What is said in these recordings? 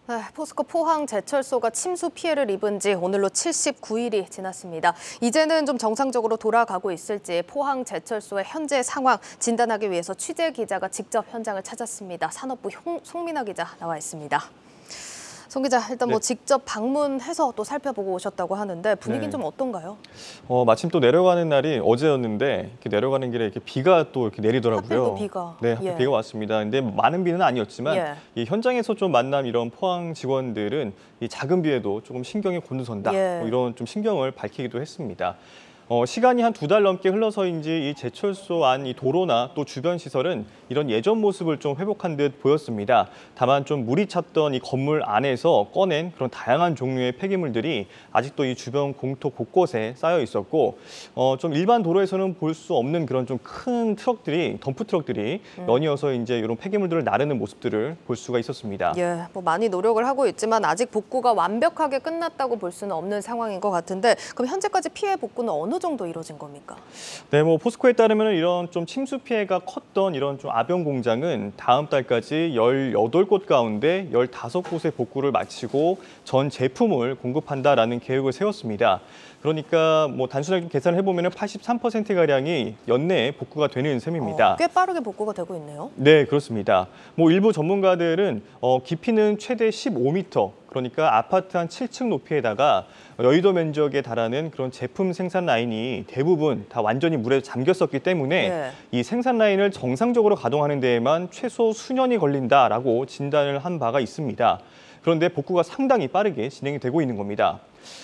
네, 포스코 포항 제철소가 침수 피해를 입은 지 오늘로 79일이 지났습니다. 이제는 좀 정상적으로 돌아가고 있을지 포항 제철소의 현재 상황 진단하기 위해서 취재 기자가 직접 현장을 찾았습니다. 산업부 송민아 기자 나와 있습니다. 송 기자, 일단 뭐 직접 방문해서 또 살펴보고 오셨다고 하는데 분위기는 좀 어떤가요? 마침 또 내려가는 날이 어제였는데 이렇게 내려가는 길에 이렇게 비가 또 이렇게 내리더라고요. 하필 또 비가. 네, 하필 비가 왔습니다. 근데 많은 비는 아니었지만 이 현장에서 좀 만난 이런 포항 직원들은 이 작은 비에도 조금 신경이 곤두선다. 뭐 이런 좀 신경을 밝히기도 했습니다. 시간이 한 2달 넘게 흘러서인지 이 제철소 안 이 도로나 또 주변 시설은 이런 예전 모습을 좀 회복한 듯 보였습니다. 다만 좀 물이 찼던 이 건물 안에서 꺼낸 그런 다양한 종류의 폐기물들이 아직도 이 주변 공터 곳곳에 쌓여 있었고, 좀 일반 도로에서는 볼 수 없는 그런 좀 큰 트럭들이, 덤프 트럭들이 연이어서 이제 이런 폐기물들을 나르는 모습들을 볼 수가 있었습니다. 예, 뭐 많이 노력을 하고 있지만 아직 복구가 완벽하게 끝났다고 볼 수는 없는 상황인 것 같은데, 그럼 현재까지 피해 복구는 어느 정도 이루어진 겁니까? 네, 뭐 포스코에 따르면 이런 좀 침수 피해가 컸던 이런 좀 아변 공장은 다음 달까지 18곳 가운데 15곳의 복구를 마치고 전 제품을 공급한다라는 계획을 세웠습니다. 그러니까 뭐 단순하게 계산을 해보면 83%가량이 연내에 복구가 되는 셈입니다. 꽤 빠르게 복구가 되고 있네요. 네, 그렇습니다. 뭐 일부 전문가들은 깊이는 최대 15m, 그러니까 아파트 한 7층 높이에다가 여의도 면적에 달하는 그런 제품 생산 라인이 대부분 다 완전히 물에 잠겼었기 때문에 이 생산 라인을 정상적으로 가동하는 데에만 최소 수년이 걸린다라고 진단을 한 바가 있습니다. 그런데 복구가 상당히 빠르게 진행이 되고 있는 겁니다.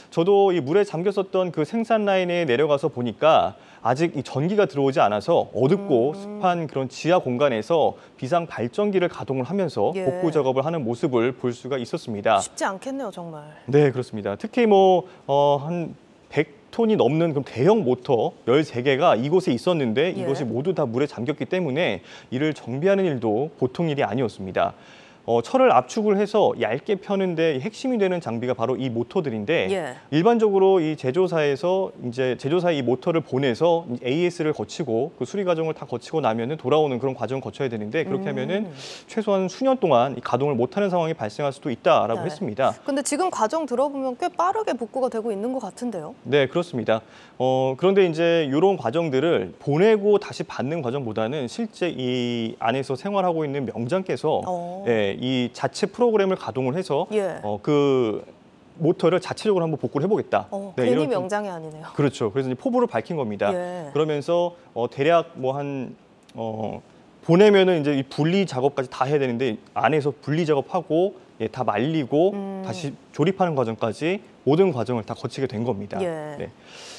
저도 이 물에 잠겼었던 그 생산 라인에 내려가서 보니까 아직 이 전기가 들어오지 않아서 어둡고 습한 그런 지하 공간에서 비상 발전기를 가동을 하면서 복구 작업을 하는 모습을 볼 수가 있었습니다. 쉽지 않겠네요, 정말. 네, 그렇습니다. 특히 뭐 한 100톤이 넘는 그런 대형 모터 13개가 이곳에 있었는데 이것이 모두 다 물에 잠겼기 때문에 이를 정비하는 일도 보통 일이 아니었습니다. 철을 압축을 해서 얇게 펴는데 핵심이 되는 장비가 바로 이 모터들인데 일반적으로 이 제조사에서 이제 제조사에 이 모터를 보내서 AS를 거치고 그 수리 과정을 다 거치고 나면은 돌아오는 그런 과정을 거쳐야 되는데 그렇게 하면은 최소한 수년 동안 이 가동을 못하는 상황이 발생할 수도 있다라고 했습니다. 근데 지금 과정 들어보면 꽤 빠르게 복구가 되고 있는 것 같은데요? 네, 그렇습니다. 그런데 이제 이런 과정들을 보내고 다시 받는 과정보다는 실제 이 안에서 생활하고 있는 명장께서 이 자체 프로그램을 가동을 해서 그 모터를 자체적으로 한번 복구를 해보겠다. 괜히 이런 명장이 아니네요. 그렇죠. 그래서 이제 포부를 밝힌 겁니다. 그러면서 대략 뭐 한 보내면은 이제 이 분리 작업까지 다 해야 되는데 안에서 분리 작업하고 다 말리고 다시 조립하는 과정까지 모든 과정을 다 거치게 된 겁니다. 네.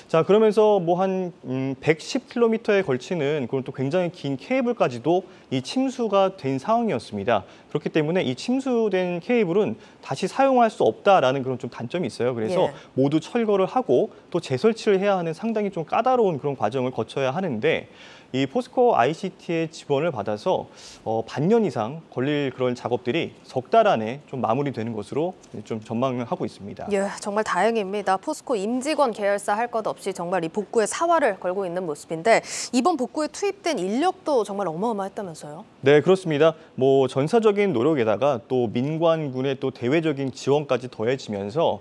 자, 그러면서 뭐 한 110km에 걸치는 그런 또 굉장히 긴 케이블까지도 이 침수가 된 상황이었습니다. 그렇기 때문에 이 침수된 케이블은 다시 사용할 수 없다라는 그런 좀 단점이 있어요. 그래서 모두 철거를 하고 또 재설치를 해야 하는 상당히 좀 까다로운 그런 과정을 거쳐야 하는데 이 포스코 ICT의 지원을 받아서 반년 이상 걸릴 그런 작업들이 석 달 안에 좀 마무리되는 것으로 좀 전망을 하고 있습니다. 예, 정말 다행입니다. 포스코 임직원 계열사 할 것 없이 정말 이 복구에 사활을 걸고 있는 모습인데 이번 복구에 투입된 인력도 정말 어마어마했다면서요? 네, 그렇습니다. 뭐 전사적인 노력에다가 또 민관군의 또 대외적인 지원까지 더해지면서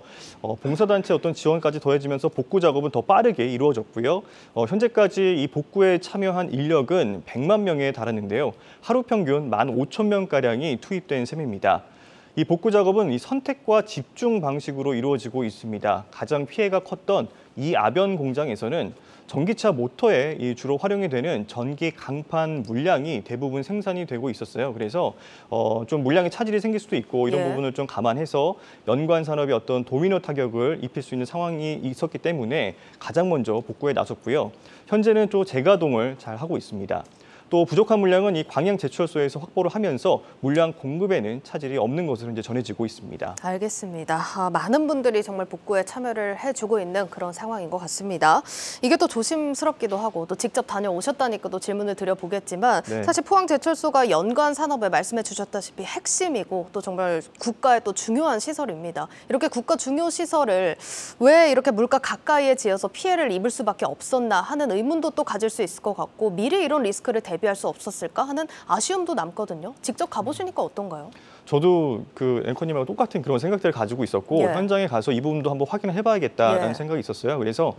봉사단체 어떤 지원까지 더해지면서 복구 작업은 더 빠르게 이루어졌고요. 현재까지 이 복구에 참여한 인력은 100만 명에 달하는데요. 하루 평균 15,000명가량이 투입된 셈입니다. 이 복구 작업은 이 선택과 집중 방식으로 이루어지고 있습니다. 가장 피해가 컸던 이 아변 공장에서는 전기차 모터에 주로 활용이 되는 전기 강판 물량이 대부분 생산이 되고 있었어요. 그래서 좀 물량의 차질이 생길 수도 있고 이런 부분을 좀 감안해서 연관 산업에 어떤 도미노 타격을 입힐 수 있는 상황이 있었기 때문에 가장 먼저 복구에 나섰고요. 현재는 또 재가동을 잘 하고 있습니다. 또 부족한 물량은 이 광양제철소에서 확보를 하면서 물량 공급에는 차질이 없는 것으로 이제 전해지고 있습니다. 알겠습니다. 많은 분들이 정말 복구에 참여를 해주고 있는 그런 상황인 것 같습니다. 이게 또 조심스럽기도 하고 또 직접 다녀오셨다니까 또 질문을 드려보겠지만 사실 포항제철소가 연관 산업에 말씀해 주셨다시피 핵심이고 또 정말 국가의 또 중요한 시설입니다. 이렇게 국가 중요 시설을 왜 이렇게 물가 가까이에 지어서 피해를 입을 수밖에 없었나 하는 의문도 또 가질 수 있을 것 같고 미리 이런 리스크를 대비할 수 없었을까 하는 아쉬움도 남거든요. 직접 가보시니까 어떤가요? 저도 그 앵커님하고 똑같은 그런 생각들을 가지고 있었고 예. 현장에 가서 이 부분도 한번 확인을 해봐야겠다라는 예. 생각이 있었어요. 그래서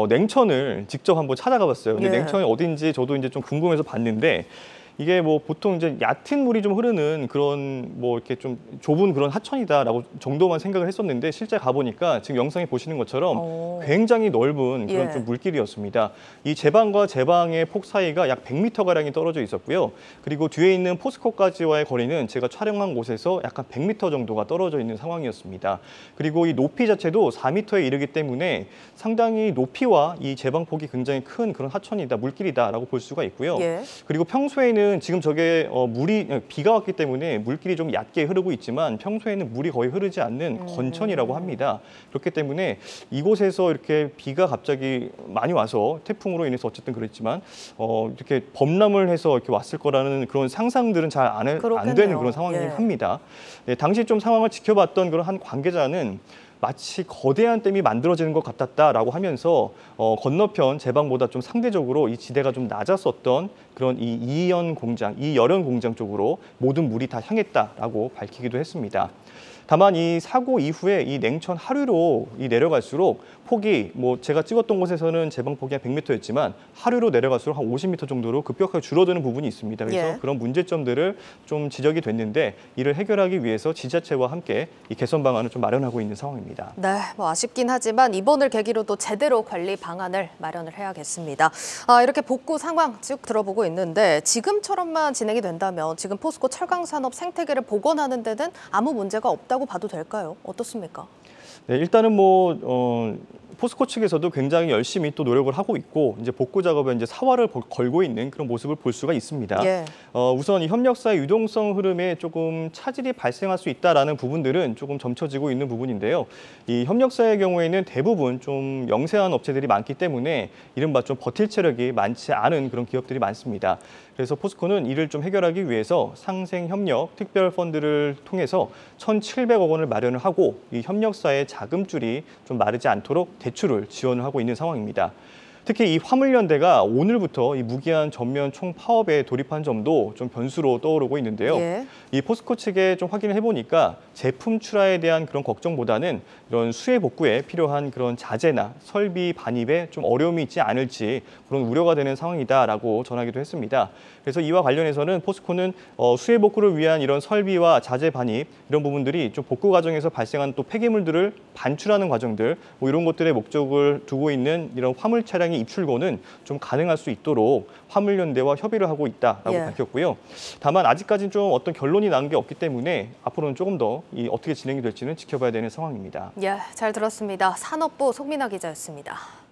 냉천을 직접 한번 찾아가봤어요. 근데 예. 냉천이 어딘지 저도 이제 좀 궁금해서 봤는데 이게 뭐 보통 이제 얕은 물이 좀 흐르는 그런 뭐 이렇게 좀 좁은 그런 하천이다라고 정도만 생각을 했었는데 실제 가보니까 지금 영상에 보시는 것처럼 굉장히 넓은 그런 예. 좀 물길이었습니다. 이 제방과 제방의 폭 사이가 약 100m 가량이 떨어져 있었고요. 그리고 뒤에 있는 포스코까지와의 거리는 제가 촬영한 곳에서 약간 100m 정도가 떨어져 있는 상황이었습니다. 그리고 이 높이 자체도 4m에 이르기 때문에 상당히 높이와 이 제방폭이 굉장히 큰 그런 하천이다, 물길이다라고 볼 수가 있고요. 예. 그리고 평소에는 지금 저게 비가 왔기 때문에 물길이 좀 얕게 흐르고 있지만 평소에는 물이 거의 흐르지 않는 건천이라고 합니다. 그렇기 때문에 이곳에서 이렇게 비가 갑자기 많이 와서 태풍으로 인해서 어쨌든 그랬지만 이렇게 범람을 해서 이렇게 왔을 거라는 그런 상상들은 잘 안 되는 그런 상황이긴 예. 합니다. 네, 당시 좀 상황을 지켜봤던 그런 한 관계자는 마치 거대한 댐이 만들어지는 것 같았다라고 하면서 건너편 제방보다 좀 상대적으로 이 지대가 좀 낮았었던 그런 이 이연 공장 쪽으로 모든 물이 다 향했다라고 밝히기도 했습니다. 다만 이 사고 이후에 이 냉천 하류로 내려갈수록 폭이 뭐 제가 찍었던 곳에서는 제방폭이 한 100m였지만 하류로 내려갈수록 한 50m 정도로 급격하게 줄어드는 부분이 있습니다. 그래서 예. 그런 문제점들을 좀 지적이 됐는데 이를 해결하기 위해서 지자체와 함께 이 개선 방안을 좀 마련하고 있는 상황입니다. 네, 뭐 아쉽긴 하지만 이번을 계기로 또 제대로 관리 방안을 마련을 해야겠습니다. 이렇게 복구 상황 쭉 들어보고 있는데 지금처럼만 진행이 된다면 지금 포스코 철강산업 생태계를 복원하는 데는 아무 문제가 없다고 봐도 될까요? 어떻습니까? 네, 일단은 포스코 측에서도 굉장히 열심히 또 노력을 하고 있고 이제 복구 작업에 이제 사활을 걸고 있는 그런 모습을 볼 수가 있습니다. 예. 우선 이 협력사의 유동성 흐름에 조금 차질이 발생할 수 있다라는 부분들은 조금 점쳐지고 있는 부분인데요. 이 협력사의 경우에는 대부분 좀 영세한 업체들이 많기 때문에 이른바 좀 버틸 체력이 많지 않은 그런 기업들이 많습니다. 그래서 포스코는 이를 좀 해결하기 위해서 상생협력 특별 펀드를 통해서 1,700억 원을 마련을 하고 이 협력사의 자금줄이 좀 마르지 않도록 대출을 지원을 하고 있는 상황입니다. 특히 이 화물연대가 오늘부터 이 무기한 전면 총파업에 돌입한 점도 좀 변수로 떠오르고 있는데요. 예. 이 포스코 측에 좀 확인을 해보니까 제품 출하에 대한 그런 걱정보다는 이런 수혜 복구에 필요한 그런 자재나 설비 반입에 좀 어려움이 있지 않을지 그런 우려가 되는 상황이다라고 전하기도 했습니다. 그래서 이와 관련해서는 포스코는 수혜 복구를 위한 이런 설비와 자재 반입 이런 부분들이 좀 복구 과정에서 발생한 또 폐기물들을 반출하는 과정들 뭐 이런 것들의 목적을 두고 있는 이런 화물 차량의 입출고는 좀 가능할 수 있도록 화물연대와 협의를 하고 있다라고 예. 밝혔고요. 다만 아직까지는 좀 어떤 결론이 난 게 없기 때문에 앞으로는 조금 더 어떻게 진행이 될지는 지켜봐야 되는 상황입니다. 예, 잘 들었습니다. 산업부 송민아 기자였습니다.